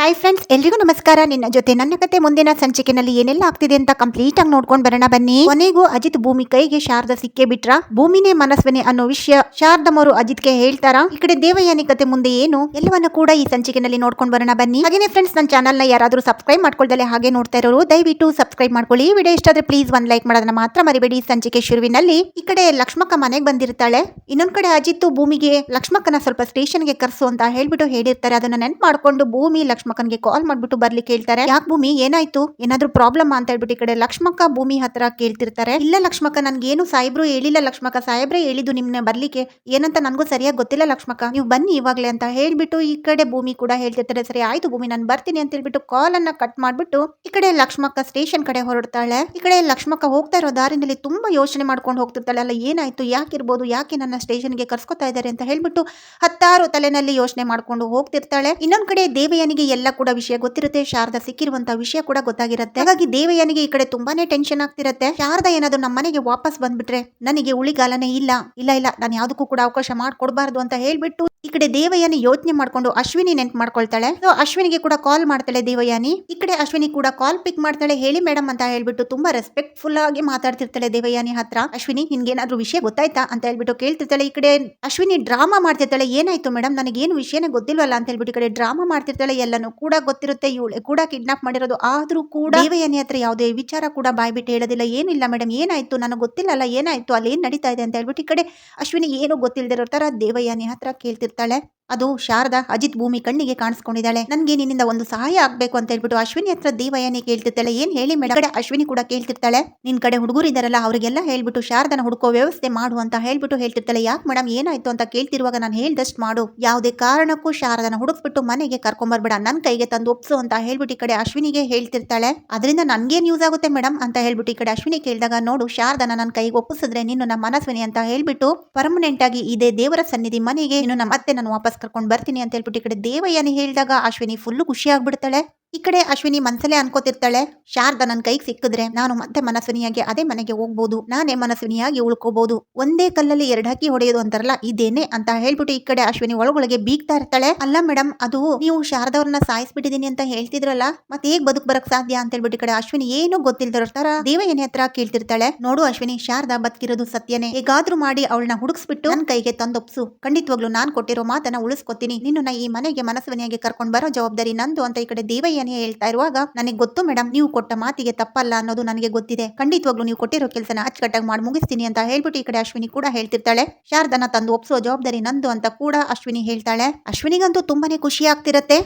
Hi friends, ಎಲ್ರಿಗೂ ನಮಸ್ಕಾರ. ನಿನ್ನ ಜೊತೆ ನನ್ನ ಕತೆ ಮುಂದಿನ ಸಂಚಿಕೆನಲ್ಲಿ ಏನೆಲ್ಲ ಆಗ್ತಿದೆ ಅಂತ ಕಂಪ್ಲೀಟ್ ಆಗಿ ನೋಡ್ಕೊಂಡು ಬರೋಣ ಬನ್ನಿ. ಕೊನೆಗೂ ಅಜಿತ್ ಭೂಮಿ ಕೈಗೆ ಶಾರದಾ ಸಿಕ್ಕೇ ಬಿಟ್ರ. ಭೂಮಿನೇ ಮನಸ್ವಿನಿ ಅನ್ನೋ ವಿಷಯ ಶಾರದಮ್ಮರು ಅಜಿತ್ಗೆ ಹೇಳ್ತಾರ. ಈ ಕಡೆ ದೇವಯಾನಿ ಕತೆ ಮುಂದೆ ಏನು ಎಲ್ಲವನ್ನ ಕೂಡ ಈ ಸಂಚಿಕೆನಲ್ಲಿ ನೋಡ್ಕೊಂಡು ಬರೋಣ ಬನ್ನಿ. ಹಾಗೇನೆ ಫ್ರೆಂಡ್ಸ್, ನನ್ನ ಚಾನಲ್ ನ ಯಾರಾದ್ರೂ ಸಬ್ಸ್ಕ್ರೈಬ್ ಮಾಡ್ಕೊಳ್ದಲೆ ಹಾಗೆ ನೋಡ್ತಾ ಇರೋರು ದಯವಿಟ್ಟು ಸಬ್ಸ್ಕ್ರೈಬ್ ಮಾಡ್ಕೊಳ್ಳಿ. ವಿಡಿಯೋ ಇಷ್ಟ ಆದ್ರೆ ಪ್ಲೀಸ್ ಒಂದ್ ಲೈಕ್ ಮಾಡೋದನ್ನ ಮಾತ್ರ ಮರಿಬೇಡಿ. ಸಂಚಿಕೆ ಶುರುವಿನಲ್ಲಿ ಈ ಕಡೆ ಲಕ್ಷ್ಮಕ್ಕ ಮನೆಗೆ ಬಂದಿರ್ತಾಳೆ. ಇನ್ನೊಂದ್ ಕಡೆ ಅಜಿತ್ ಭೂಮಿಗೆ ಲಕ್ಷ್ಮಕ್ಕನ ಸ್ವಲ್ಪ ಸ್ಟೇಷನ್ಗೆ ಕರ್ಸು ಅಂತ ಹೇಳ್ಬಿಟ್ಟು ಹೇಳಿರ್ತಾರೆ. ಅದನ್ನ ನೆನ್ಪು ಮಾಡ್ಕೊಂಡು ಭೂಮಿ ಲಕ್ಷ್ಮಕ್ಕನ್ಗೆ ಕಾಲ್ ಮಾಡ್ಬಿಟ್ಟು ಬರ್ಲಿಕ್ಕೆ ಹೇಳ್ತಾರೆ. ಯಾಕೆ ಭೂಮಿ, ಏನಾಯ್ತು, ಏನಾದ್ರೂ ಪ್ರಾಬ್ಲಮ್ ಅಂತ ಹೇಳ್ಬಿಟ್ಟು ಈ ಕಡೆ ಲಕ್ಷ್ಮಕ್ಕ ಭೂಮಿ ಹತ್ರ ಕೇಳ್ತಿರ್ತಾರೆ. ಇಲ್ಲ ಲಕ್ಷ್ಮಕ್ಕ, ನನ್ಗೇನು ಸಾಹೇಬ್ರು ಹೇಳಿಲ್ಲ ಲಕ್ಷ್ಮಕ್ಕ, ಸಾಹೇಬ್ರೆ ಹೇಳಿದ್ದು ನಿಮ್ನೆ ಬರ್ಲಿಕ್ಕೆ, ಏನಂತ ನನ್ಗೂ ಸರಿಯಾಗಿ ಗೊತ್ತಿಲ್ಲ ಲಕ್ಷ್ಮಕ್ಕ, ನೀವು ಬನ್ನಿ ಇವಾಗ್ಲೇ ಅಂತ ಹೇಳ್ಬಿಟ್ಟು ಈ ಕಡೆ ಭೂಮಿ ಕೂಡ ಹೇಳ್ತಿರ್ತಾರೆ. ಸರಿ ಆಯ್ತು ಭೂಮಿ, ನಾನು ಬರ್ತೀನಿ ಅಂತ ಹೇಳ್ಬಿಟ್ಟು ಕಾಲ್ ಅನ್ನ ಕಟ್ ಮಾಡ್ಬಿಟ್ಟು ಈ ಕಡೆ ಲಕ್ಷ್ಮಕ್ಕ ಸ್ಟೇಷನ್ ಕಡೆ ಹೊರಡ್ತಾಳೆ. ಈ ಕಡೆ ಲಕ್ಷ್ಮಕ್ಕ ಹೋಗ್ತಾ ಇರೋ ದಾರಿನಲ್ಲಿ ತುಂಬಾ ಯೋಚನೆ ಮಾಡ್ಕೊಂಡು ಹೋಗ್ತಿರ್ತಾಳೆ. ಅಲ್ಲ ಏನಾಯ್ತು, ಯಾಕಿರ್ಬೋದು, ಯಾಕೆ ನನ್ನ ಸ್ಟೇಷನ್ಗೆ ಕರ್ಸ್ಕೊತಾ ಇದ್ದಾರೆ ಅಂತ ಹೇಳ್ಬಿಟ್ಟು ಹತ್ತಾರು ತಲೆನಲ್ಲಿ ಯೋಚನೆ ಮಾಡ್ಕೊಂಡು ಹೋಗ್ತಿರ್ತಾಳೆ. ಇನ್ನೊಂದ್ ಕಡೆ ದೇವಯಾನಿಗೆ ಎಲ್ಲ ಕೂಡ ವಿಷಯ ಗೊತ್ತಿರುತ್ತೆ. ಶಾರದಾ ಸಿಕ್ಕಿರುವಂತ ವಿಷಯ ಕೂಡ ಗೊತ್ತಾಗಿರುತ್ತೆ. ಹಾಗಾಗಿ ದೇವಯಾನಿಗೆ ಈ ಕಡೆ ತುಂಬಾನೇ ಟೆನ್ಷನ್ ಆಗ್ತಿರುತ್ತೆ. ಶಾರದಾ ಏನಾದ್ರು ನಮ್ಮ ಮನೆಗೆ ವಾಪಸ್ ಬಂದ್ಬಿಟ್ರೆ ನನಗೆ ಉಳಿಗಾಲನೇ ಇಲ್ಲ ಇಲ್ಲ ಇಲ್ಲ ನಾನು ಯಾವ್ದಕ್ಕೂ ಕೂಡ ಅವಕಾಶ ಮಾಡ್ಕೊಡ್ಬಾರ್ದು ಅಂತ ಹೇಳ್ಬಿಟ್ಟು ಈ ಕಡೆ ದೇವಯಾನಿ ಯೋಚನೆ ಮಾಡ್ಕೊಂಡು ಅಶ್ವಿನಿ ನೆನ್ಪು ಮಾಡ್ಕೊಳ್ತಾಳೆ. ಸೊ ಅಶ್ವಿನಿಗೆ ಕೂಡ ಕಾಲ್ ಮಾಡ್ತಾಳೆ ದೇವಯಾನಿ. ಈ ಕಡೆ ಅಶ್ವಿನಿ ಕೂಡ ಕಾಲ್ ಪಿಕ್ ಮಾಡ್ತಾಳೆ. ಹೇಳಿ ಮೇಡಮ್ ಅಂತ ಹೇಳ್ಬಿಟ್ಟು ತುಂಬಾ ರೆಸ್ಪೆಕ್ಟ್ಫುಲ್ ಆಗಿ ಮಾತಾಡ್ತಿರ್ತಾಳೆ ದೇವಯಾನಿ ಹತ್ರ. ಅಶ್ವಿನಿ, ನಿನ್ಗೇನಾದ್ರೂ ವಿಷಯ ಗೊತ್ತಾಯ್ತಾ ಅಂತ ಹೇಳ್ಬಿಟ್ಟು ಕೇಳ್ತಿರ್ತಾಳೆ. ಈ ಕಡೆ ಅಶ್ವಿನಿ ಡ್ರಾಮಾ ಮಾಡ್ತಿರ್ತಾಳೆ. ಏನಾಯ್ತು ಮೇಡಮ್, ನನಗೇನು ವಿಷಯನೇ ಗೊತ್ತಿಲ್ವಲ್ಲ ಅಂತ ಹೇಳ್ಬಿಟ್ಟು ಈ ಕಡೆ ಡ್ರಾಮಾ ಮಾಡ್ತಿರ್ತಾಳೆ. ಎಲ್ಲನೂ ಕೂಡ ಗೊತ್ತಿರುತ್ತೆ, ಇವಳೆ ಕೂಡ ಕಿಡ್ನಾಪ್ ಮಾಡಿರೋದು. ಆದ್ರೂ ಕೂಡ ದೇವಯಾನಿ ಹತ್ರ ಯಾವುದೇ ವಿಚಾರ ಕೂಡ ಬಾಯ್ಬಿಟ್ಟು ಹೇಳೋದಿಲ್ಲ. ಏನಿಲ್ಲ ಮೇಡಮ್, ಏನಾಯ್ತು ನನಗೆ ಗೊತ್ತಿಲ್ಲಲ್ಲ, ಏನಾಯ್ತು, ಅಲ್ಲಿ ಏನ್ ನಡೀತಾ ಇದೆ ಅಂತ ಹೇಳ್ಬಿಟ್ಟು ಈ ಕಡೆ ಅಶ್ವಿನಿ ಏನು ಗೊತ್ತಿಲ್ಲದಿರೋ ತರ ದೇವಯಾನಿ ಹತ್ರ ಕೇಳ್ತಿರ್ತಾಳೆ. ಅದು ಶಾರದಾ ಅಜಿತ್ ಭೂಮಿ ಕಣ್ಣಿಗೆ ಕಾಣಿಸ್ಕೊಂಡಿದ್ದಾಳೆ. ನನ್ಗೆ ನಿನ್ನಿಂದ ಒಂದು ಸಹಾಯ ಆಗ್ಬೇಕು ಅಂತ ಹೇಳ್ಬಿಟ್ಟು ಅಶ್ವಿನಿ ಹತ್ರ ದೇವಯಾನಿ ಕೇಳ್ತಿರ್ತಾಳೆ. ಏನ್ ಹೇಳಿ ಮೇಡಮ್. ಕಡೆ ಅಶ್ವಿನಿ ಕೂಡ ಕೇಳ್ತಿರ್ತಾಳೆ. ನಿನ್ ಕಡೆ ಹುಡುಗರು ಇದಾರಲ್ಲ, ಅವರಿಗೆಲ್ಲ ಹೇಳ್ಬಿಟ್ಟು ಶಾರದನ ಹುಡುಕೋ ವ್ಯವಸ್ಥೆ ಮಾಡು ಅಂತ ಹೇಳ್ಬಿಟ್ಟು ಹೇಳ್ತಿರ್ತಾಳೆ. ಯಾಕೆ ಮೇಡಮ್, ಏನಾಯ್ತು ಅಂತ ಕೇಳ್ತಿರುವಾಗ ನಾನು ಹೇಳ್ದಷ್ಟು ಮಾಡು, ಯಾವುದೇ ಕಾರಣಕ್ಕೂ ಶಾರದನ ಹುಡುಕ್ಬಿಟ್ಟು ಮನೆಗೆ ಕರ್ಕೊಂಬರ್ಬೇಡ, ನನ್ ಕೈಗೆ ತಂದು ಒಪ್ಸು ಅಂತ ಹೇಳ್ಬಿಟ್ಟು ಈ ಕಡೆ ಅಶ್ವಿನಿಗೆ ಹೇಳ್ತಿರ್ತಾಳೆ. ಅದರಿಂದ ನನ್ಗೇನ್ ಯೂಸ್ ಆಗುತ್ತೆ ಮೇಡಮ್ ಅಂತ ಹೇಳ್ಬಿಟ್ಟು ಈ ಕಡೆ ಅಶ್ವಿನಿ ಕೇಳಿದಾಗ, ನೋಡು ಶಾರದನ ನನ್ನ ಕೈಗೆ ಒಪ್ಪಿಸಿದ್ರೆ ನೀನು ನಮ್ಮ ಮನಸ್ವಿನಿ ಅಂತ ಹೇಳ್ಬಿಟ್ಟು ಪರ್ಮನೆಂಟ್ ಆಗಿ ಇದೇ ದೇವರ ಸನ್ನಿಧಿ ಮನೆಗೆ ನೀನು ನಮ್ಮ ಮತ್ತೆ ನಾನು ವಾಪಸ್ ಕರ್ಕೊಂಡು ಬರ್ತೀನಿ ಅಂತ ಹೇಳ್ಬಿಟ್ಟು ಈ ಕಡೆ ದೇವಯಾನಿ ಹೇಳಿದಾಗ ಅಶ್ವಿನಿ ಫುಲ್ ಖುಷಿ ಆಗ್ಬಿಡ್ತಾಳೆ. ಈ ಕಡೆ ಅಶ್ವಿನಿ ಮನಸಲ್ಲೇ ಅನ್ಕೋತಿರ್ತಾಳೆ, ಶಾರದಾ ನನ್ನ ಕೈಗೆ ಸಿಕ್ಕಿದ್ರೆ ನಾನು ಮತ್ತೆ ಮನಸ್ವಿನಿಯಾಗಿ ಅದೇ ಮನೆಗೆ ಹೋಗ್ಬೋದು, ನಾನೇ ಮನಸ್ವಿನಿಯಾಗಿ ಉಳ್ಕೋಬಹುದು, ಒಂದೇ ಕಲ್ಲಲ್ಲಿ ಎರಡು ಹಕ್ಕಿ ಹೊಡೆಯೋದು ಅಂತಾರಲ್ಲ ಇದೇನೆ ಅಂತ ಹೇಳ್ಬಿಟ್ಟು ಈ ಕಡೆ ಅಶ್ವಿನಿ ಒಳಗೊಳಗೆ ಬೀಗ್ತಾ ಇರ್ತಾಳೆ. ಅಲ್ಲ ಮೇಡಮ್, ಅದು ನೀವು ಶಾರದವ್ರನ್ನ ಸಾಯಿಸ್ಬಿಟ್ಟಿದೀನಿ ಅಂತ ಹೇಳ್ತಿದ್ರಲ್ಲ, ಮತ್ತೆ ಹೇಗ್ ಬದುಕ್ ಬರಕ್ ಸಾಧ್ಯ ಅಂತ ಹೇಳ್ಬಿಟ್ಟು ಈ ಕಡೆ ಅಶ್ವಿನಿ ಏನು ಗೊತ್ತಿಲ್ದಿರೋ ತರ ದೇವಯಾನಿ ಹತ್ರ ಕೇಳ್ತಿರ್ತಾಳೆ. ನೋಡು ಅಶ್ವಿನಿ, ಶಾರದಾ ಬದುಕಿರೋದು ಸತ್ಯನೇ, ಹೇಗಾದ್ರೂ ಮಾಡಿ ಅವಳನ್ನ ಹುಡುಕ್ಸ್ಬಿಟ್ಟು ನನ್ನ ಕೈಗೆ ತಂದೊಪ್ಸು, ಖಂಡಿತವಾಗ್ಲು ನಾನ್ ಕೊಟ್ಟಿರೋ ಮಾತನ್ನ ಉಳಿಸ್ಕೊತೀನಿ, ನಿನ್ನ ಈ ಮನೆಗೆ ಮನಸ್ವಿನಿಯಾಗಿ ಕರ್ಕೊಂಡ್ ಬರೋ ಜವಾಬ್ದಾರಿ ನಂದು ಅಂತ ಈ ಕಡೆ ದೇವಯಾನಿ ಹೇಳ್ತಾ ಇರುವಾಗ, ನನಗೆ ಗೊತ್ತು ಮೇಡಮ್, ನೀವು ಕೊಟ್ಟ ಮಾತಿಗೆ ತಪ್ಪಲ್ಲ ಅನ್ನೋದು ನನಗೆ ಗೊತ್ತಿದೆ, ಖಂಡಿತವಾಗ್ಲು ನೀವು ಕೊಟ್ಟಿರೋ ಕೆಲಸನ ಅಚ್ಚುಕಟ್ಟಾಗಿ ಮಾಡಿ ಮುಗಿಸ್ತೀನಿ ಅಂತ ಹೇಳ್ಬಿಟ್ಟು ಈ ಕಡೆ ಅಶ್ವಿನಿ ಕೂಡ ಹೇಳ್ತಿರ್ತಾಳೆ. ಶಾರದನ ತಂದು ಒಪ್ಸೋ ಜವಾಬ್ದಾರಿ ನಂದು ಅಂತ ಕೂಡ ಅಶ್ವಿನಿ ಹೇಳ್ತಾಳೆ. ಅಶ್ವಿನಿಗಂತೂ ತುಂಬಾನೇ ಖುಷಿ ಆಗ್ತಿರತ್ತೆ.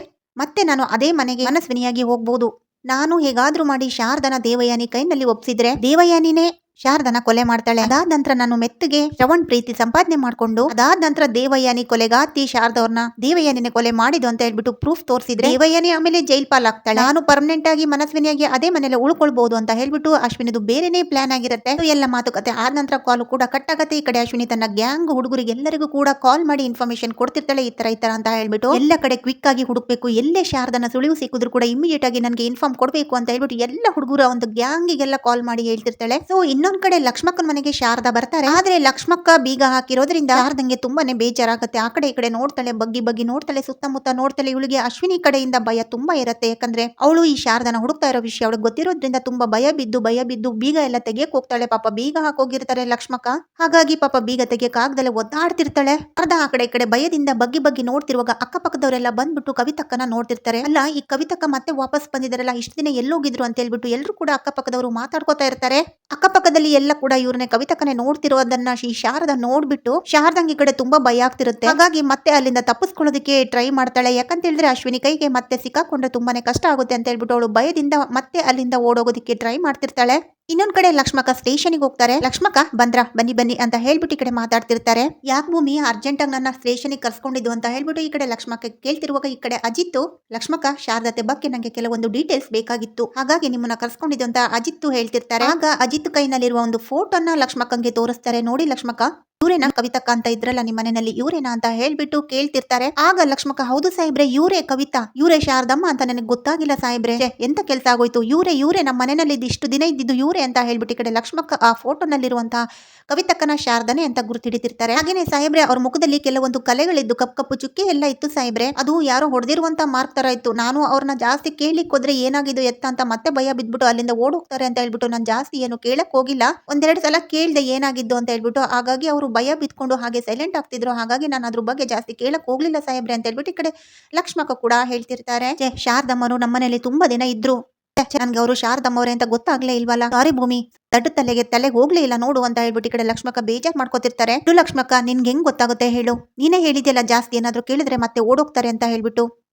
ಮತ್ತೆ ನಾನು ಅದೇ ಮನೆಗೆ ಮನಸ್ವಿನಿಯಾಗಿ ಹೋಗ್ಬೋದು, ನಾನು ಹೇಗಾದ್ರೂ ಮಾಡಿ ಶಾರದನ ದೇವಯಾನಿ ಕೈನಲ್ಲಿ ಒಪ್ಸಿದ್ರೆ ದೇವಯಾನಿನೇ ಶಾರದನ ಕೊಲೆ ಮಾಡ್ತಾಳೆ. ಅದಾದ ನಂತರ ನಾನು ಮೆತ್ತಗೆ ಶ್ರವಣ್ ಪ್ರೀತಿ ಸಂಪಾದನೆ ಮಾಡ್ಕೊಂಡು ಅದಾದ ನಂತರ ದೇವಯಾನಿ ಕೊಲೆಗಾತಿ ಶಾರದವ್ರನ್ನ ದೇವಯಾನಿನೇ ಕೊಲೆ ಮಾಡಿದ್ದು ಅಂತ ಹೇಳ್ಬಿಟ್ಟು ಪ್ರೂಫ್ ತೋರಿಸಿದ್ರೆ ದೇವಯಾನಿ ಆಮೇಲೆ ಜೈಲ್ ಪಾಲಾಗ್ತಾಳೆ, ನಾನು ಪರ್ಮನೆಂಟ್ ಆಗಿ ಮನಸ್ವಿನಿಯಾಗಿ ಅದೇ ಮನೇಲಿ ಉಳ್ಕೊಳ್ಬಹುದು ಅಂತ ಹೇಳ್ಬಿಟ್ಟು ಅಶ್ವಿನಿದು ಬೇರೆನೇ ಪ್ಲಾನ್ ಆಗಿರುತ್ತೆ. ಎಲ್ಲ ಮಾತುಕತೆ ಆದ ನಂತರ ಕಾಲ್ ಕೂಡ ಕಟ್ ಆಗತ್ತೆ. ಈ ಕಡೆ ಅಶ್ವಿನಿ ತನ್ನ ಗ್ಯಾಂಗ್ ಹುಡುಗರಿಗೆ ಎಲ್ಲರಿಗೂ ಕೂಡ ಕಾಲ್ ಮಾಡಿ ಇನ್ಫಾರ್ಮೇಶನ್ ಕೊಡ್ತಿರ್ತಾಳೆ, ಈ ತರ ಅಂತ ಹೇಳ್ಬಿಟ್ಟು ಎಲ್ಲ ಕಡೆ ಕ್ವಿಕ್ ಆಗಿ ಹುಡುಕ್ಬೇಕು, ಎಲ್ಲೇ ಶಾರದನ ಸುಳಿವು ಸಿಕ್ಕಿದ್ರು ಕೂಡ ಇಮಿಡಿಯೇಟ್ ಆಗಿ ನನಗೆ ಇನ್ಫಾರ್ಮ್ ಕೊಡ್ಬೇಕು ಅಂತ ಹೇಳ್ಬಿಟ್ಟು ಎಲ್ಲ ಹುಡುಗರ ಒಂದು ಗ್ಯಾಂಗಿಗೆಲ್ಲ ಕಾಲ್ ಮಾಡಿ ಹೇಳ್ತಿರ್ತಾಳೆ. ಸೊ ಇನ್ನೊಂದ್ ಕಡೆ ಲಕ್ಷ್ಮಕ್ಕನ ಮನೆಗೆ ಶಾರದಾ ಬರ್ತಾರೆ. ಆದ್ರೆ ಲಕ್ಷ್ಮಕ್ಕ ಬೀಗ ಹಾಕಿರೋದ್ರಿಂದ ಶಾರದಂಗೆ ತುಂಬಾನೇ ಬೇಜಾರಾಗುತ್ತೆ. ಆ ಕಡೆ ಈ ಕಡೆ ನೋಡ್ತಾಳೆ, ಬಗ್ಗಿ ನೋಡ್ತಾಳೆ, ಸುತ್ತಮುತ್ತ ನೋಡ್ತಾಳೆ. ಇವಳಿಗೆ ಅಶ್ವಿನಿ ಕಡೆಯಿಂದ ಭಯ ತುಂಬಾ ಇರುತ್ತೆ. ಯಾಕಂದ್ರೆ ಅವಳು ಈ ಶಾರದನ ಹುಡುಕ್ತಾ ಇರೋ ವಿಷಯ ಅವಳಿಗೆ ಗೊತ್ತಿರೋದ್ರಿಂದ ತುಂಬಾ ಭಯ ಬಿದ್ದು ಬೀಗ ಎಲ್ಲ ತೆಗಿಯಕ್ ಹೋಗ್ತಾಳೆ. ಪಾಪ ಬೀಗ ಹಾಕೋಗಿರ್ತಾರೆ ಲಕ್ಷ್ಮಕ್ಕ, ಹಾಗಾಗಿ ಪಾಪ ಬೀಗ ತೆಗಿಯಕ್ ಆಗದಲ್ಲೇ ಒದ್ದಾಡ್ತಿರ್ತಾಳೆ. ಶಾರದಾ ಆ ಕಡೆ ಈ ಕಡೆ ಭಯದಿಂದ ಬಗ್ಗಿ ನೋಡ್ತಿರುವಾಗ ಅಕ್ಕಪಕ್ಕದವರೆಲ್ಲ ಬಂದ್ಬಿಟ್ಟು ಕವಿತಕ್ಕನ ನೋಡ್ತಿರ್ತಾರೆ. ಅಲ್ಲ, ಈ ಕವಿತಕ್ಕ ಮತ್ತೆ ವಾಪಸ್ ಬಂದಿದಾರಲ್ಲ, ಇಷ್ಟು ದಿನ ಎಲ್ಲೋಗಿದ್ರು ಅಂತ ಹೇಳ್ಬಿಟ್ಟು ಎಲ್ಲರೂ ಕೂಡ ಅಕ್ಕಪಕ್ಕದವರು ಮಾತಾಡ್ಕೋತಾ ಇರ್ತಾರೆ. ಅಕ್ಕಪಕ್ಕದಲ್ಲಿ ಎಲ್ಲ ಕೂಡ ಇವ್ರನ್ನೇ ಕವಿತಕ್ಕನೆ ನೋಡ್ತಿರೋದನ್ನ ಈ ಶಾರದಾ ನೋಡ್ಬಿಟ್ಟು ಶಾರದಂಗ್ ಈ ಕಡೆ ತುಂಬಾ ಭಯ ಆಗ್ತಿರುತ್ತೆ. ಹಾಗಾಗಿ ಮತ್ತೆ ಅಲ್ಲಿಂದ ತಪ್ಪಿಸ್ಕೊಳ್ಳೋದಕ್ಕೆ ಟ್ರೈ ಮಾಡ್ತಾಳೆ. ಯಾಕಂತ ಹೇಳಿದ್ರೆ ಅಶ್ವಿನಿ ಕೈಗೆ ಮತ್ತೆ ಸಿಕ್ಕಾಕೊಂಡ್ರೆ ತುಂಬಾನೇ ಕಷ್ಟ ಆಗುತ್ತೆ ಅಂತ ಹೇಳ್ಬಿಟ್ಟು ಅವಳು ಭಯದಿಂದ ಮತ್ತೆ ಅಲ್ಲಿಂದ ಓಡೋಗೋದಕ್ಕೆ ಟ್ರೈ ಮಾಡ್ತಿರ್ತಾಳೆ. ಇನ್ನೊಂದ್ ಕಡೆ ಲಕ್ಷ್ಮಕ್ಕ ಸ್ಟೇಷನ್ಗೆ ಹೋಗ್ತಾರೆ. ಲಕ್ಷ್ಮಕ್ಕ ಬಂದ್ರ, ಬನ್ನಿ ಅಂತ ಹೇಳ್ಬಿಟ್ಟು ಈ ಕಡೆ ಮಾತಾಡ್ತಿರ್ತಾರೆ. ಯಾಕೆ ಭೂಮಿ ಅರ್ಜೆಂಟ್ ಆಗಿ ನನ್ನ ಸ್ಟೇಷನ್ಗೆ ಕರ್ಸ್ಕೊಂಡಿದ್ದು ಅಂತ ಹೇಳ್ಬಿಟ್ಟು ಈ ಕಡೆ ಲಕ್ಷ್ಮಕ್ಕ ಕೇಳ್ತಿರುವಾಗ ಈ ಕಡೆ ಅಜಿತ್, ಲಕ್ಷ್ಮಕ್ಕ ಶಾರದತೆ ಬಗ್ಗೆ ನಂಗೆ ಕೆಲವೊಂದು ಡೀಟೇಲ್ಸ್ ಬೇಕಾಗಿತ್ತು, ಹಾಗಾಗಿ ನಿಮ್ಮನ್ನ ಕರ್ಸ್ಕೊಂಡಿದ್ದು ಅಂತ ಅಜಿತ್ ಹೇಳ್ತಿರ್ತಾರೆ. ಆಗ ಅಜಿತ್ ಕೈನಲ್ಲಿರುವ ಒಂದು ಫೋಟೋನ ಲಕ್ಷ್ಮಕ್ಕಂಗೆ ತೋರಿಸ್ತಾರೆ. ನೋಡಿ ಲಕ್ಷ್ಮಕ್ಕ, ಇವ್ರೇನಾ ಕವಿತಕ್ಕ ಅಂತ ಇದ್ರಲ್ಲ ನಿಮ್ಮ ಮನೆಯಲ್ಲಿ ಇವ್ರೇನಾ ಅಂತ ಹೇಳ್ಬಿಟ್ಟು ಕೇಳ್ತಿರ್ತಾರೆ. ಆಗ ಲಕ್ಷ್ಮಕ್ಕ ಹೌದು ಸಾಹೇಬ್ರೆ ಇವರೇ ಕವಿತಾ, ಇವರೇ ಶಾರದಮ್ಮ ಅಂತ ನನಗೆ ಗೊತ್ತಾಗಿಲ್ಲ ಸಾಹೇಬ್ರೆ, ಎಂತ ಕೆಲಸ ಆಗೋಯ್ತು, ಇವರೇ ನಮ್ಮ ಮನೆಯಲ್ಲಿ ಇಷ್ಟು ದಿನ ಇದ್ದಿದ್ದು ಇವರೇ ಅಂತ ಹೇಳ್ಬಿಟ್ಟು ಈ ಕಡೆ ಲಕ್ಷ್ಮಕ್ಕ ಆ ಫೋಟೋನಲ್ಲಿರುವಂತಹ ಕವಿತಕ್ಕನ ಶಾರದನೆ ಅಂತ ಗುರುತಿಡಿತಿರ್ತಾರೆ. ಹಾಗೇನೆ ಸಾಹೇಬ್ರೆ ಅವ್ರ ಮುಖದಲ್ಲಿ ಕೆಲವೊಂದು ಕಲೆಗಳಿದ್ದು ಕಪ್ಪು ಚುಕ್ಕೆ ಎಲ್ಲ ಇತ್ತು ಸಾಹೇಬ್ರೆ. ಅದು ಯಾರೋ ಹೊಡೆದಿರುವಂತ ಮಾರ್ಕ್ ತರ ಇತ್ತು. ನಾನು ಅವ್ರನ್ನ ಜಾಸ್ತಿ ಕೇಳಿಕ್ ಹೋದ್ರೆ ಏನಾಗಿದ್ದು ಎತ್ತ ಅಂತ ಮತ್ತೆ ಭಯ ಬಿದ್ಬಿಟ್ಟು ಅಲ್ಲಿಂದ ಓಡೋಗ್ತಾರೆ ಅಂತ ಹೇಳ್ಬಿಟ್ಟು ನಾನು ಜಾಸ್ತಿ ಏನು ಕೇಳಕ್ ಹೋಗಿಲ್ಲ. ಒಂದೆರಡು ಸಲ ಕೇಳ್ದೆ ಏನಾಗಿದ್ದು ಅಂತ ಹೇಳ್ಬಿಟ್ಟು. ಹಾಗಾಗಿ ಅವರು ಭಯ ಬಿದ್ಕೊಂಡು ಹಾಗೆ ಸೈಲೆಂಟ್ ಆಗ್ತಿದ್ರು. ಹಾಗಾಗಿ ನಾನು ಅದ್ರ ಬಗ್ಗೆ ಜಾಸ್ತಿ ಕೇಳಕ್ ಹೋಗ್ಲಿಲ್ಲ ಸಾಹೇಬ್ರೆ ಅಂತ ಹೇಳ್ಬಿಟ್ಟು ಈ ಕಡೆ ಲಕ್ಷ್ಮಕ್ಕ ಕೂಡ ಹೇಳ್ತಿರ್ತಾರೆ. ಶಾರದಮ್ಮರು ನಮ್ಮನೇಲಿ ತುಂಬಾ ದಿನ ಇದ್ರು, ನನ್ಗೆ ಅವರು ಶಾರದಮ್ಮವ್ರೆ ಅಂತ ಗೊತ್ತಾಗ್ಲೇ ಇಲ್ವಲ್ಲ, ಸಾರಿ ಭೂಮಿ, ದಡ್ಡ ತಲೆಗೆ ಹೋಗ್ಲೇ ಇಲ್ಲ ನೋಡು ಅಂತ ಹೇಳ್ಬಿಟ್ಟು ಈ ಕಡೆ ಲಕ್ಷ್ಮಕ್ಕ ಬೇಜಾರ್ ಮಾಡ್ಕೋತಿರ್ತಾರೆ. ಲಕ್ಷ್ಮಕ್ಕ ನಿನ್ಗೆ ಹೆಂಗ್ ಗೊತ್ತಾಗುತ್ತೆ ಹೇಳು, ನೀನೇ ಹೇಳಿದ್ಯಲ್ಲ ಜಾಸ್ತಿ ಏನಾದ್ರು ಕೇಳಿದ್ರೆ ಮತ್ತೆ ಓಡೋಗ್ತಾರೆ ಅಂತ ಹೇಳ್ಬಿಟ್ಟು.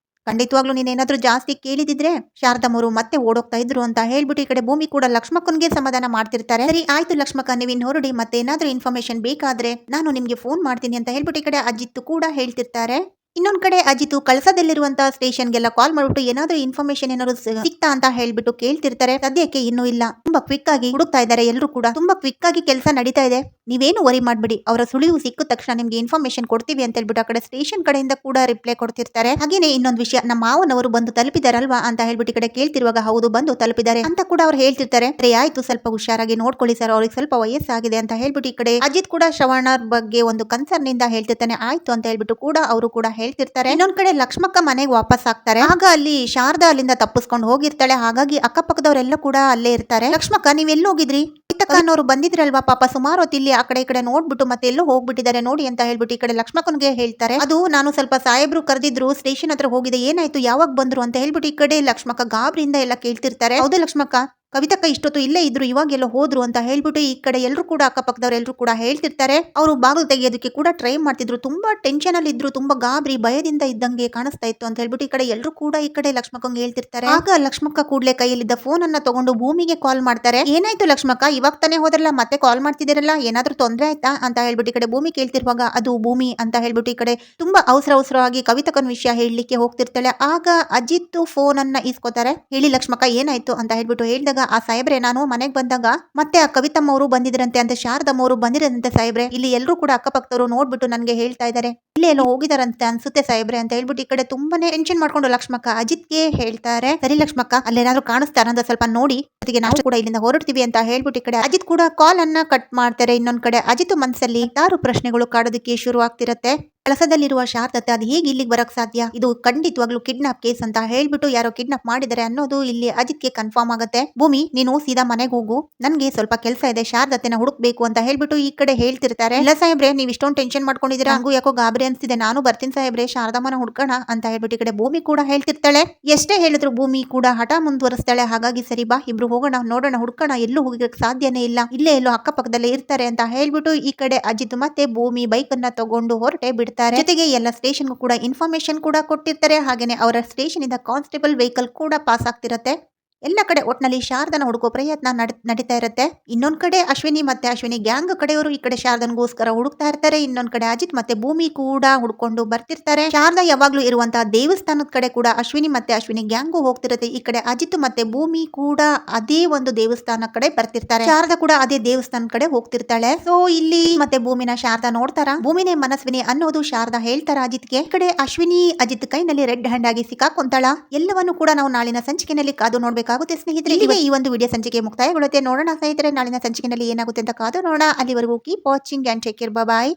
ಖಂಡಿತವಾಗ್ಲೂ ನೀನೇನಾದ್ರೂ ಜಾಸ್ತಿ ಕೇಳಿದಿದ್ರೆ ಶಾರದಮ್ಮರು ಮತ್ತೆ ಓಡೋಗ್ತಾ ಇದ್ರು ಅಂತ ಹೇಳ್ಬಿಟ್ಟು ಈ ಕಡೆ ಭೂಮಿ ಕೂಡ ಲಕ್ಷ್ಮಕ್ಕನ್ಗೆ ಸಮಾಧಾನ ಮಾಡ್ತಿರ್ತಾರೆ. ಸರಿ ಆಯ್ತು ಲಕ್ಷ್ಮಕ್ಕ, ನೀವಿನ್ ಹೊರಡಿ, ಮತ್ತೆ ಏನಾದ್ರೂ ಇನ್ಫಾರ್ಮೇಶನ್ ಬೇಕಾದ್ರೆ ನಾನು ನಿಮ್ಗೆ ಫೋನ್ ಮಾಡ್ತೀನಿ ಅಂತ ಹೇಳ್ಬಿಟ್ಟು ಈ ಕಡೆ ಅಜಿತ್ ಕೂಡ ಹೇಳ್ತಿರ್ತಾರೆ. ಇನ್ನೊಂದ್ ಕಡೆ ಅಜಿತ್ ಕಳಸದಲ್ಲಿರುವಂತಹ ಸ್ಟೇಷನ್ಗೆಲ್ಲ ಕಾಲ್ ಮಾಡ್ಬಿಟ್ಟು ಏನಾದ್ರೂ ಇನ್ಫಾರ್ಮೇಶನ್ ಏನಾದ್ರು ಸಿಕ್ತಾ ಅಂತ ಹೇಳ್ಬಿಟ್ಟು ಕೇಳ್ತಿರ್ತಾರೆ. ಸದ್ಯಕ್ಕೆ ಇನ್ನೂ ಇಲ್ಲ, ತುಂಬಾ ಕ್ವಿಕ್ ಆಗಿ ಹುಡುಕ್ತಾ ಇದ್ದಾರೆ ಎಲ್ಲರೂ ಕೂಡ, ತುಂಬಾ ಕ್ವಿಕ್ ಆಗಿ ಕೆಲಸ ನಡೀತಾ ಇದೆ, ನೀವೇನು ವರಿ ಮಾಡ್ಬಿಡಿ, ಅವರ ಸುಳಿವು ಸಿಕ್ಕ ತಕ್ಷಣ ನಿಮ್ಗೆ ಇನ್ಫಾರ್ಮೇಶನ್ ಕೊಡ್ತೀವಿ ಅಂತ ಹೇಳ್ಬಿಟ್ಟು ಆ ಕಡೆ ಸ್ಟೇಷನ್ ಕಡೆಯಿಂದ ಕೂಡ ರಿಪ್ಲೈ ಕೊಡ್ತಿರ್ತಾರೆ. ಹಾಗೇನೆ ಇನ್ನೊಂದು ವಿಷಯ, ನಮ್ಮ ಮಾವನವರು ಬಂದು ತಲುಪಿದಾರಲ್ವಾ ಅಂತ ಹೇಳ್ಬಿಟ್ಟು ಈ ಕಡೆ ಕೇಳ್ತಿರುವಾಗ ಹೌದು ಬಂದು ತಲುಪಿದ್ದಾರೆ ಅಂತ ಕೂಡ ಅವ್ರು ಹೇಳ್ತಿರ್ತಾರೆ. ಸರಿ ಆಯ್ತು, ಸ್ವಲ್ಪ ಹುಷಾರಾಗಿ ನೋಡ್ಕೊಳ್ಳಿ ಸರ್, ಅವ್ರಿಗೆ ಸ್ವಲ್ಪ ವಯಸ್ಸಾಗಿದೆ ಅಂತ ಹೇಳ್ಬಿಟ್ಟು ಈ ಕಡೆ ಅಜಿತ್ ಕೂಡ ಶ್ರವಣರ್ ಬಗ್ಗೆ ಒಂದು ಕನ್ಸರ್ನ್ ಇಂದ ಹೇಳ್ತಿರ್ತಾನೆ. ಆಯ್ತು ಅಂತ ಹೇಳ್ಬಿಟ್ಟು ಕೂಡ ಅವರು ಕೂಡ ಹೇಳ್ತಿರ್ತಾರೆ. ಇನ್ನೊಂದ್ ಕಡೆ ಲಕ್ಷ್ಮಕ್ಕ ಮನೆಗೆ ವಾಪಸ್ ಆಗ್ತಾರೆ. ಆಗ ಅಲ್ಲಿ ಶಾರದಾ ಅಲ್ಲಿಂದ ತಪ್ಪಿಸ್ಕೊಂಡು ಹೋಗಿರ್ತಾಳೆ. ಹಾಗಾಗಿ ಅಕ್ಕಪಕ್ಕದವರೆಲ್ಲ ಕೂಡ ಅಲ್ಲೇ ಇರ್ತಾರೆ. ಲಕ್ಷ್ಮಕ್ಕ ನೀವೆಲ್ಲ ಹೋಗಿದ್ರಿ, ಕವಿತಕ್ಕನವರು ಬಂದಿದ್ರಲ್ವಾ ಪಾಪ, ಸುಮಾರು ಹೊತ್ತು ಇಲ್ಲಿ ಆ ಕಡೆ ಈ ಕಡೆ ನೋಡ್ಬಿಟ್ಟು ಮತ್ತೆ ಎಲ್ಲೋ ಹೋಗ್ಬಿಟ್ಟಿದ್ದಾರೆ ನೋಡಿ ಅಂತ ಹೇಳ್ಬಿಟ್ಟು ಈ ಕಡೆ ಲಕ್ಷ್ಮಕ್ಕನ್ಗೆ ಹೇಳ್ತಾರೆ. ಅದು ನಾನು ಸ್ವಲ್ಪ ಸಾಹೇಬ್ರು ಕರೆದಿದ್ರು, ಸ್ಟೇಷನ್ ಹತ್ರ ಹೋಗಿದೆ, ಏನಾಯ್ತು ಯಾವಾಗ ಬಂದ್ರು ಅಂತ ಹೇಳ್ಬಿಟ್ಟು ಈ ಕಡೆ ಲಕ್ಷ್ಮಕ್ಕ ಗಾಬರಿಯಿಂದ ಎಲ್ಲ ಕೇಳ್ತಿರ್ತಾರೆ. ಹೌದು ಲಕ್ಷ್ಮಕ್ಕ, ಕವಿತಕ್ಕ ಇಷ್ಟೊತ್ತು ಇಲ್ಲೇ ಇದ್ರು, ಇವಾಗ ಎಲ್ಲೋ ಹೋದ್ರು ಅಂತ ಹೇಳ್ಬಿಟ್ಟು ಈ ಕಡೆ ಎಲ್ಲರೂ ಕೂಡ ಅಕ್ಕಪಕ್ಕದವ್ರು ಎಲ್ಲರೂ ಕೂಡ ಹೇಳ್ತಿರ್ತಾರೆ. ಅವರು ಬಾಗಿಲು ತೆಗೆಯೋದಕ್ಕೆ ಕೂಡ ಟ್ರೈ ಮಾಡ್ತಿದ್ರು, ತುಂಬಾ ಟೆನ್ಷನ್ ಅಲ್ಲಿ ಇದ್ರು, ತುಂಬಾ ಗಾಬರಿ ಭಯದಿಂದ ಇದ್ದಂಗೆ ಕಾಣಿಸ್ತಾ ಇತ್ತು ಅಂತ ಹೇಳ್ಬಿಟ್ಟು ಈ ಕಡೆ ಎಲ್ಲರೂ ಕೂಡ ಈ ಕಡೆ ಲಕ್ಷ್ಮಕ್ಕಂಗೆ ಹೇಳ್ತಿರ್ತಾರೆ. ಆಗ ಲಕ್ಷ್ಮಕ್ಕ ಕೂಡ್ಲೆ ಕೈಯಲ್ಲಿದ್ದ ಫೋನ್ ಅನ್ನ ತಗೊಂಡು ಭೂಮಿಗೆ ಕಾಲ್ ಮಾಡ್ತಾರೆ. ಏನಾಯ್ತು ಲಕ್ಷ್ಮಕ್ಕ, ಇವಾಗ ತಾನೇ ಹೋದ್ರಲ್ಲ, ಮತ್ತೆ ಕಾಲ್ ಮಾಡ್ತಿದ್ದೀರಲ್ಲ, ಏನಾದ್ರೂ ತೊಂದ್ರೆ ಆಯ್ತಾ ಅಂತ ಹೇಳ್ಬಿಟ್ಟು ಈ ಕಡೆ ಭೂಮಿ ಕೇಳ್ತಿರುವಾಗ ಅದು ಭೂಮಿ ಅಂತ ಹೇಳ್ಬಿಟ್ಟು ಈ ಕಡೆ ತುಂಬಾ ಅವಸರವಾಗಿ ಕವಿತಕ್ಕನ ವಿಷಯ ಹೇಳಲಿಕ್ಕೆ ಹೋಗ್ತಿರ್ತಾಳೆ. ಆಗ ಅಜಿತ್ ಫೋನ್ ಅನ್ನ ಇಸ್ಕೋತಾರೆ. ಹೇಳಿ ಲಕ್ಷ್ಮಕ್ಕ ಏನಾಯ್ತು ಅಂತ ಹೇಳ್ಬಿಟ್ಟು ಹೇಳಿದಾಗ, ಆ ಸಾಹೇಬ್ರೆ ನಾನು ಮನೆಗೆ ಬಂದಾಗ ಮತ್ತೆ ಆ ಕವಿತಮ್ಮ ಅವರು ಬಂದಿದ್ರಂತೆ ಅಂತ, ಶಾರದಮ್ಮ ಅವರು ಬಂದಿರಂತೆ ಸಾಹೇಬ್ರೆ, ಇಲ್ಲಿ ಎಲ್ಲರೂ ಕೂಡ ಅಕ್ಕಪಕ್ಕದವರು ನೋಡ್ಬಿಟ್ಟು ನನ್ಗೆ ಹೇಳ್ತಾ ಇದ್ದಾರೆ, ಇಲ್ಲೇ ಎಲ್ಲೋ ಹೋಗಿದಾರಂತೆ ಅನ್ಸುತ್ತೆ ಸಾಹೇಬ್ರೆ ಅಂತ ಹೇಳ್ಬಿಟ್ಟು ಈ ಕಡೆ ತುಂಬಾನೇ ಟೆನ್ಷನ್ ಮಾಡ್ಕೊಂಡು ಲಕ್ಷ್ಮಕ್ಕ ಅಜಿತ್ಗೆ ಹೇಳ್ತಾರೆ. ಸರಿ ಲಕ್ಷ್ಮಕ್ಕ, ಅಲ್ಲೇನಾದ್ರೂ ಕಾಣಿಸ್ತಾರ ಅಂತ ಸ್ವಲ್ಪ ನೋಡಿ, ಜೊತೆಗೆ ನಾವು ಕೂಡ ಇಲ್ಲಿಂದ ಹೊರಡ್ತೀವಿ ಅಂತ ಹೇಳ್ಬಿಟ್ಟು ಈ ಕಡೆ ಅಜಿತ್ ಕೂಡ ಕಾಲ್ ಅನ್ನ ಕಟ್ ಮಾಡ್ತಾರೆ. ಇನ್ನೊಂದ್ ಕಡೆ ಅಜಿತ್ ಮನಸ್ಸಲ್ಲಿ 6 ಪ್ರಶ್ನೆಗಳು ಕಾಡೋದಕ್ಕೆ ಶುರು ಆಗ್ತಿರತ್ತೆ. ಕೆಲಸದಲ್ಲಿರುವ ಶಾರದತೆ ಅದು ಹೇಗೆ ಇಲ್ಲಿಗೆ ಬರಕ್ ಸಾಧ್ಯ, ಇದು ಖಂಡಿತವಾಗ್ಲೂ ಕಿಡ್ನಾಪ್ ಕೇಸ್ ಅಂತ ಹೇಳ್ಬಿಟ್ಟು ಯಾರೋ ಕಿಡ್ನಾಪ್ ಮಾಡಿದ್ದಾರೆ ಅನ್ನೋದು ಇಲ್ಲಿ ಅಜಿತ್ಗೆ ಕನ್ಫರ್ಮ್ ಆಗುತ್ತೆ. ಭೂಮಿ ನೀನು ಸೀದಾ ಮನೆಗೆ ಹೋಗು, ನನ್ಗೆ ಸ್ವಲ್ಪ ಕೆಲಸ ಇದೆ, ಶಾರದತೆನ ಹುಡುಕ್ಬೇಕು ಅಂತ ಹೇಳ್ಬಿಟ್ಟು ಈ ಕಡೆ ಹೇಳ್ತಿರ್ತಾರೆ. ಇಲ್ಲ ಸಾಹೇಬ್ರೆ, ನೀವು ಇಷ್ಟೊಂದು ಟೆನ್ಷನ್ ಮಾಡ್ಕೊಂಡಿದ್ದೀರಾ, ಹಂಗೂ ಯಾಕೋ ಗಾಬರಿ ಅನ್ಸ್ತಿದೆ, ನಾನು ಬರ್ತೀನಿ ಸಾಹೇಬ್ರೆ, ಶಾರದಮ್ಮನ ಹುಡ್ಕೋಣ ಅಂತ ಹೇಳ್ಬಿಟ್ಟು ಈ ಕಡೆ ಭೂಮಿ ಕೂಡ ಹೇಳ್ತಿರ್ತಾಳೆ. ಎಷ್ಟೇ ಹೇಳಿದ್ರು ಭೂಮಿ ಕೂಡ ಹಠ ಮುಂದುವರಿಸ್ತಾಳೆ. ಹಾಗಾಗಿ ಸರಿ ಬಾ ಇಬ್ರು ಹೋಗೋಣ, ನೋಡೋಣ, ಹುಡ್ಕೋಣ, ಎಲ್ಲೂ ಹೋಗಕ್ಕೆ ಸಾಧ್ಯನೇ ಇಲ್ಲ, ಇಲ್ಲೇ ಎಲ್ಲೋ ಅಕ್ಕಪಕ್ಕದಲ್ಲೇ ಇರ್ತಾರೆ ಅಂತ ಹೇಳ್ಬಿಟ್ಟು ಈ ಕಡೆ ಅಜಿತ್ ಮತ್ತೆ ಭೂಮಿ ಬೈಕ್ ಅನ್ನ ತಗೊಂಡು ಹೊರಟೆ ಬಿಡ್ತಾರೆ. ಜೊತೆಗೆ ಎಲ್ಲ ಸ್ಟೇಷನ್ ಕೂಡ ಇನ್ಫಾರ್ಮೇಶನ್ ಕೂಡ ಕೊಟ್ಟಿರ್ತಾರೆ. ಹಾಗೇನೆ ಅವರ ಸ್ಟೇಷನ್ ಇಂದ ಕಾನ್ಸ್ಟೇಬಲ್ ವೆಹಿಕಲ್ ಕೂಡ ಪಾಸ್ ಆಗ್ತಿರತ್ತೆ. ಎಲ್ಲ ಕಡೆ ಒಟ್ನಲ್ಲಿ ಶಾರದನ ಹುಡುಕೋ ಪ್ರಯತ್ನ ನಡೀತಾ ಇರುತ್ತೆ. ಇನ್ನೊಂದ್ ಕಡೆ ಅಶ್ವಿನಿ ಮತ್ತೆ ಅಶ್ವಿನಿ ಗ್ಯಾಂಗ್ ಕಡೆಯವರು ಈ ಕಡೆ ಶಾರದನ್ಗೋಸ್ಕರ ಹುಡುಕ್ತಾ ಇರ್ತಾರೆ. ಇನ್ನೊಂದ್ ಕಡೆ ಅಜಿತ್ ಮತ್ತೆ ಭೂಮಿ ಕೂಡ ಹುಡ್ಕೊಂಡು ಬರ್ತಿರ್ತಾರೆ. ಶಾರದಾ ಯಾವಾಗ್ಲೂ ಇರುವಂತಹ ದೇವಸ್ಥಾನದ ಕಡೆ ಕೂಡ ಅಶ್ವಿನಿ ಮತ್ತೆ ಅಶ್ವಿನಿ ಗ್ಯಾಂಗು ಹೋಗ್ತಿರುತ್ತೆ. ಈ ಕಡೆ ಅಜಿತ್ ಮತ್ತೆ ಭೂಮಿ ಕೂಡ ಅದೇ ಒಂದು ದೇವಸ್ಥಾನ ಕಡೆ ಬರ್ತಿರ್ತಾರೆ. ಶಾರದಾ ಕೂಡ ಅದೇ ದೇವಸ್ಥಾನ ಕಡೆ ಹೋಗ್ತಿರ್ತಾಳೆ. ಸೊ ಇಲ್ಲಿ ಮತ್ತೆ ಭೂಮಿನ ಶಾರದಾ ನೋಡ್ತಾರ. ಭೂಮಿನೇ ಮನಸ್ವಿನಿ ಅನ್ನೋದು ಶಾರದಾ ಹೇಳ್ತಾರ ಅಜಿತ್ಗೆ. ಈ ಕಡೆ ಅಶ್ವಿನಿ ಅಜಿತ್ ಕೈನಲ್ಲಿ ರೆಡ್ ಹ್ಯಾಂಡ್ ಆಗಿ ಸಿಕ್ಕಾಕೊಂತಾಳ. ಎಲ್ಲವನ್ನು ಕೂಡ ನಾವು ನಾಳಿನ ಸಂಚಿಕೆಯಲ್ಲಿ ಕಾದು ನೋಡ್ಬೇಕು ಆಗುತ್ತೆ ಸ್ನೇಹಿತರೆ. ಇಲ್ಲಿಗೆ ಈ ಒಂದು ವಿಡಿಯೋ ಸಂಚಿಕೆ ಮುಕ್ತಾಯಗೊಳ್ಳುತ್ತೆ. ನೋಡೋಣ ಸ್ನೇಹಿತರೆ ನಾಳಿನ ಸಂಚಿಕೆಯಲ್ಲಿ ಏನಾಗುತ್ತೆ ಅಂತ ಕಾದು ನೋಡೋಣ. ಅಲ್ಲಿವರೆಗೂ keep watching and take care, bye.